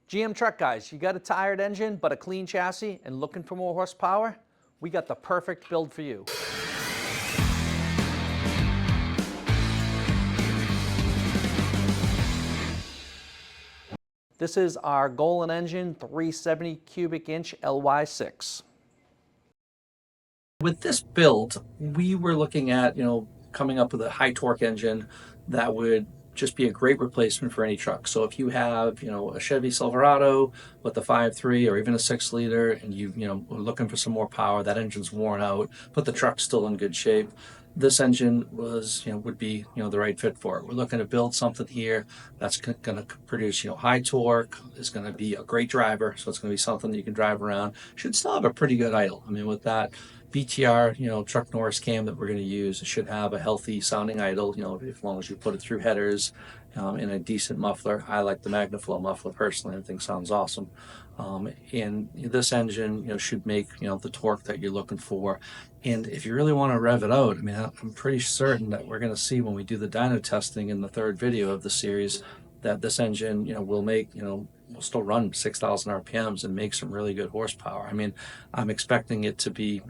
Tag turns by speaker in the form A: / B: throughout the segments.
A: GM truck guys, you got a tired engine but a clean chassis and looking for more horsepower? We got the perfect build for you. This is our Golen Engine 370 cubic inch LY6.
B: With this build, we were looking at, coming up with a high torque engine that would just be a great replacement for any truck. So if you have, a Chevy Silverado with a 5.3 or even a 6-liter, and are looking for some more power, that engine's worn out, but the truck's still in good shape, this engine would be, the right fit for it. We're looking to build something here that's going to produce, high torque, is going to be a great driver. So it's going to be something that you can drive around. Should still have a pretty good idle. I mean, with that BTR, Chuck Norris cam that we're going to use, it should have a healthy sounding idle, as long as you put it through headers in a decent muffler. I like the MagnaFlow muffler personally. I think sounds awesome. And this engine, should make, the torque that you're looking for. And if you really want to rev it out, I mean, I'm pretty certain that we're going to see when we do the dyno testing in the third video of the series that this engine, will make, will still run 6,000 RPMs and make some really good horsepower. I mean, I'm expecting it to be,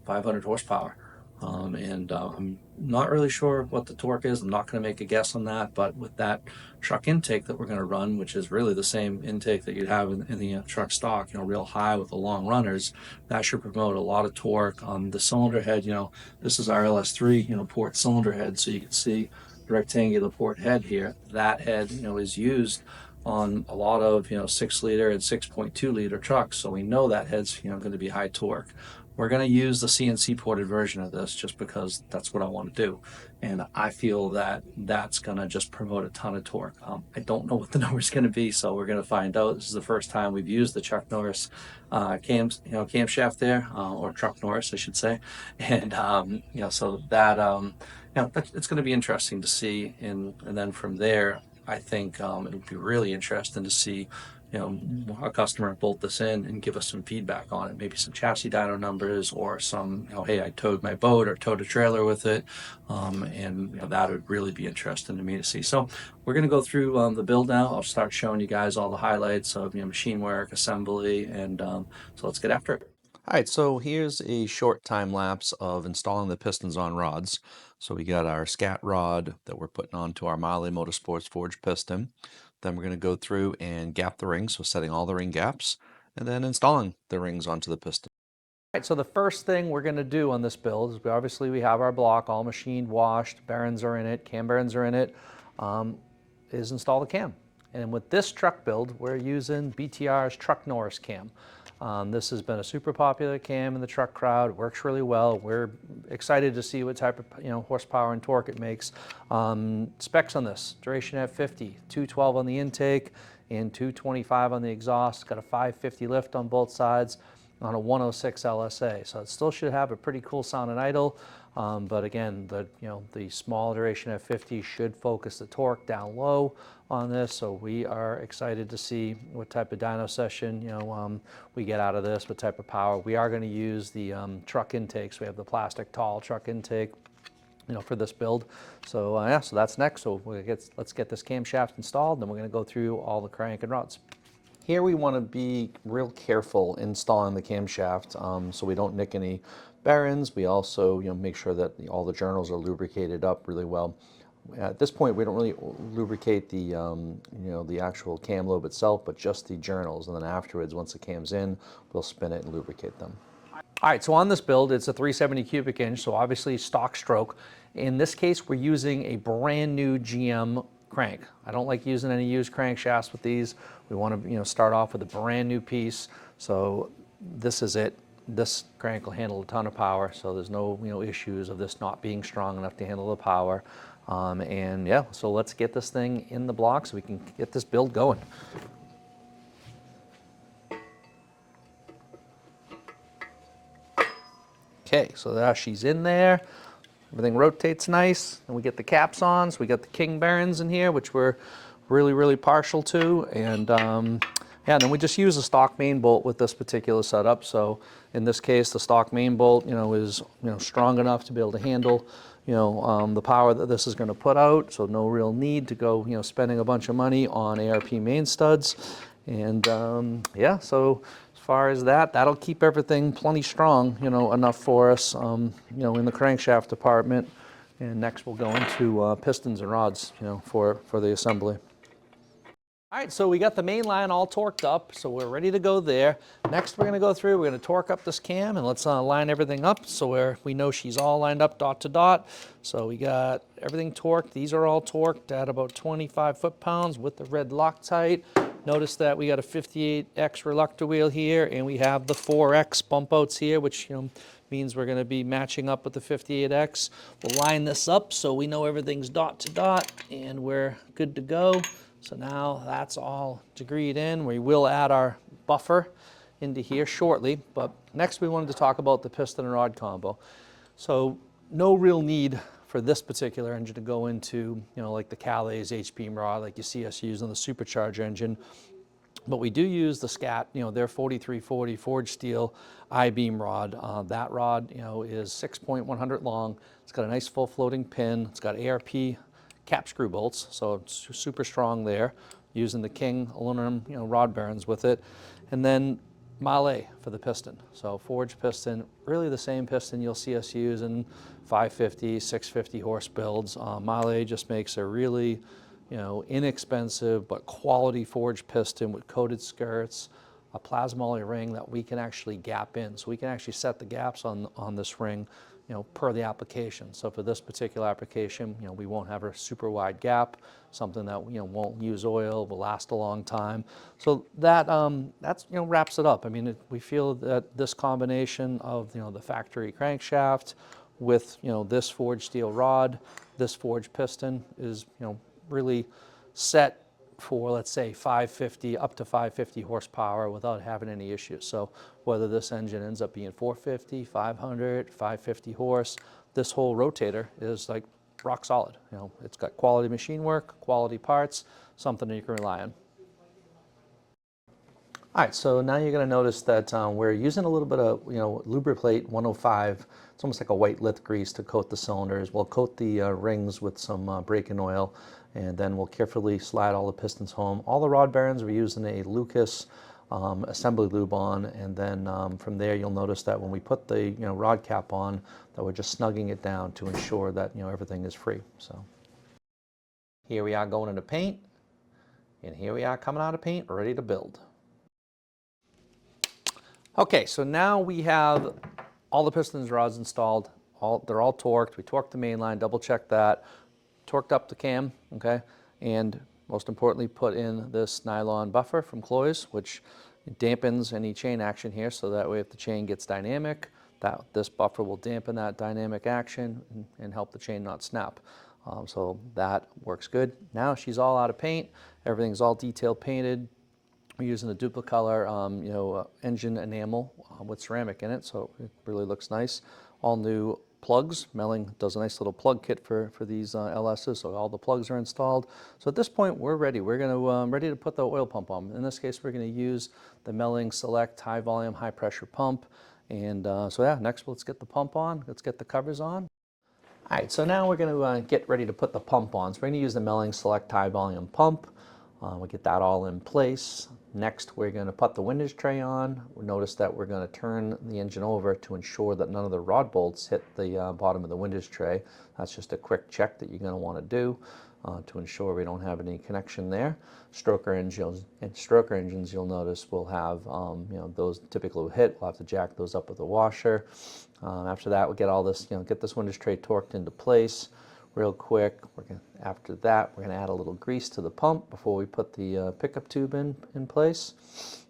B: 500 horsepower. I'm not really sure what the torque is. I'm not going to make a guess on that, but with that truck intake that we're going to run, which is really the same intake that you'd have in the truck stock, real high with the long runners, that should promote a lot of torque on the cylinder head. This is our LS3, port cylinder head, so you can see the rectangular port head here. That head, is used on a lot of 6-liter and 6.2-liter trucks, so we know that head's going to be high torque. We're going to use the CNC ported version of this just because that's what I want to do, and I feel that that's going to just promote a ton of torque. I don't know what the number's going to be, so we're going to find out. This is the first time we've used the Chuck Norris camshaft there, or Truck Norris, I should say, and so that it's going to be interesting to see, and then from there, I think it would be really interesting to see, a customer bolt this in and give us some feedback on it, maybe some chassis dyno numbers or some, hey, I towed my boat or towed a trailer with it, and that would really be interesting to me to see. So we're going to go through the build now. I'll start showing you guys all the highlights of machine work, assembly, and so let's get after it.
A: All right, so here's a short time lapse of installing the pistons on rods. So we got our scat rod that we're putting onto our Marley Motorsports forged piston. Then we're going to go through and gap the rings, so setting all the ring gaps, and then installing the rings onto the piston. All right, so the first thing we're going to do on this build is we have our block all machined, washed, bearings are in it, cam bearings are in it, is install the cam. And with this truck build, we're using BTR's Truck Norris cam. This has been a super popular cam in the truck crowd. It works really well. We're excited to see what type of horsepower and torque it makes. Specs on this: duration at 50, 212 on the intake, and 225 on the exhaust. Got a 550 lift on both sides on a 106 LSA. So it still should have a pretty cool sound and idle. But again, the small duration at 50 should focus the torque down low on this. So we are excited to see what type of dyno session we get out of this, what type of power. We are going to use the truck intakes. We have the plastic tall truck intake, for this build. So yeah, so that's next. So let's get this camshaft installed, then we're going to go through all the crank and rods. Here we want to be real careful installing the camshaft so we don't nick any bearings. We also make sure that all the journals are lubricated up really well. At this point, we don't really lubricate the the actual cam lobe itself, but just the journals, and then afterwards, once the cam's in, we'll spin it and lubricate them. All right, so on this build, it's a 370 cubic inch, so obviously stock stroke. In this case, we're using a brand new GM crank. I don't like using any used crankshafts with these. We want to start off with a brand new piece. So this is it. This crank will handle a ton of power, so there's no issues of this not being strong enough to handle the power. And yeah, so let's get this thing in the block so we can get this build going. Okay, so there she's in there. Everything rotates nice, and we get the caps on. So we got the king bearings in here, which we're really partial to, and yeah, and then we just use a stock main bolt with this particular setup. So in this case, the stock main bolt, is strong enough to be able to handle the power that this is going to put out. So no real need to go spending a bunch of money on ARP main studs. And yeah, so as far as that, that'll keep everything plenty strong, enough for us, in the crankshaft department. And next we'll go into pistons and rods, for the assembly. All right, so we got the main line all torqued up, so we're ready to go there. Next we're gonna go through, we're gonna torque up this cam, and let's line everything up so we know she's all lined up dot to dot. So we got everything torqued. These are all torqued at about 25 foot-pounds with the red Loctite. Notice that we got a 58X reluctor wheel here, and we have the 4X bump outs here, which means we're gonna be matching up with the 58X. We'll line this up so we know everything's dot to dot, and we're good to go. So now that's all degreed in. We will add our buffer into here shortly, but next we wanted to talk about the piston and rod combo. So no real need for this particular engine to go into, like the Calais H-beam rod, like you see us use on the supercharger engine. But we do use the SCAT, their 4340 forged steel I-beam rod. That rod, is 6.100 long. It's got a nice full floating pin. It's got ARP cap screw bolts, so it's super strong there, using the King aluminum rod bearings with it. And then Mahle for the piston. So forged piston, really the same piston you'll see us use in 550, 650 horse builds. Mahle just makes a really inexpensive but quality forged piston with coated skirts, a plasmoly ring that we can actually gap in. So we can actually set the gaps on this ring per the application. So for this particular application, we won't have a super wide gap, something that won't use oil, will last a long time. So that's wraps it up. I mean, we feel that this combination of the factory crankshaft with this forged steel rod, this forged piston is really set for, let's say, 550 up to 550 horsepower without having any issues. So whether this engine ends up being 450, 500, 550 horse, this whole rotator is like rock solid. It's got quality machine work, quality parts, something that you can rely on. All right, so now you're going to notice that we're using a little bit of, Lubriplate 105. It's almost like a white lith grease to coat the cylinders. We'll coat the rings with some braking oil, and then we'll carefully slide all the pistons home. All the rod bearings, we're using a Lucas assembly lube on, and then from there you'll notice that when we put the rod cap on, that we're just snugging it down to ensure that everything is free. So here we are going into paint, and here we are coming out of paint, ready to build. Okay, so now we have all the pistons rods installed. They're all torqued. We torqued the main line, double checked that, torqued up the cam, okay, and most importantly put in this nylon buffer from Cloy's, which dampens any chain action here, so that way if the chain gets dynamic, this buffer will dampen that dynamic action and help the chain not snap. So that works good. Now she's all out of paint. Everything's all detail painted. We're using a duplicolor, engine enamel with ceramic in it, so it really looks nice. All new plugs. Melling does a nice little plug kit for these LSs, so all the plugs are installed. So at this point, we're ready. We're going to ready to put the oil pump on. In this case, we're going to use the Melling Select high volume, high pressure pump. And so yeah, next let's get the pump on. Let's get the covers on. All right, so now we're going to get ready to put the pump on. So we're going to use the Melling Select high volume pump. We'll get that all in place. Next, we're going to put the windage tray on. Notice that we're going to turn the engine over to ensure that none of the rod bolts hit the bottom of the windage tray. That's just a quick check that you're going to want to do to ensure we don't have any connection there. Stroker engines, you'll notice will have those typically will hit. We'll have to jack those up with a washer. After that, we'll get all this, get this windage tray torqued into place. Real quick, after that, we're going to add a little grease to the pump before we put the pickup tube in place.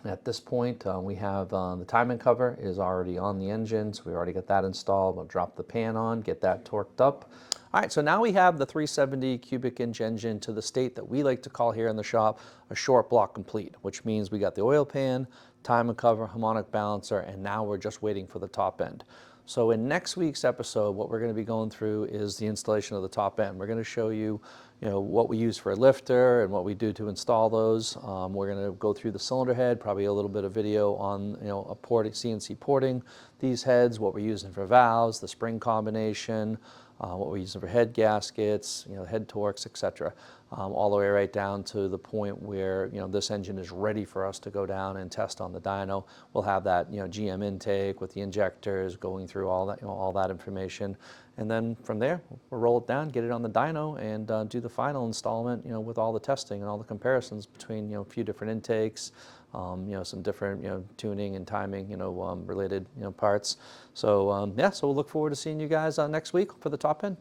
A: At this point, we have the timing cover is already on the engine, so we already got that installed. We'll drop the pan on, get that torqued up. All right, so now we have the 370 cubic inch engine to the state that we like to call here in the shop a short block complete, which means we got the oil pan, timing cover, harmonic balancer, and now we're just waiting for the top end. So in next week's episode, what we're going to be going through is the installation of the top end. We're going to show you, what we use for a lifter and what we do to install those. We're going to go through the cylinder head, probably a little bit of video on, a porting, CNC porting these heads, what we're using for valves, the spring combination, what we're using for head gaskets, head torques, etc.
B: all the way right down to the point where this engine is ready for us to go down and test on the dyno. We'll have that GM intake with the injectors, going through all that all that information, and then from there we'll roll it down, get it on the dyno, and do the final installment with all the testing and all the comparisons between a few different intakes, some different tuning and timing related parts. So yeah, so we'll look forward to seeing you guys next week for the top end.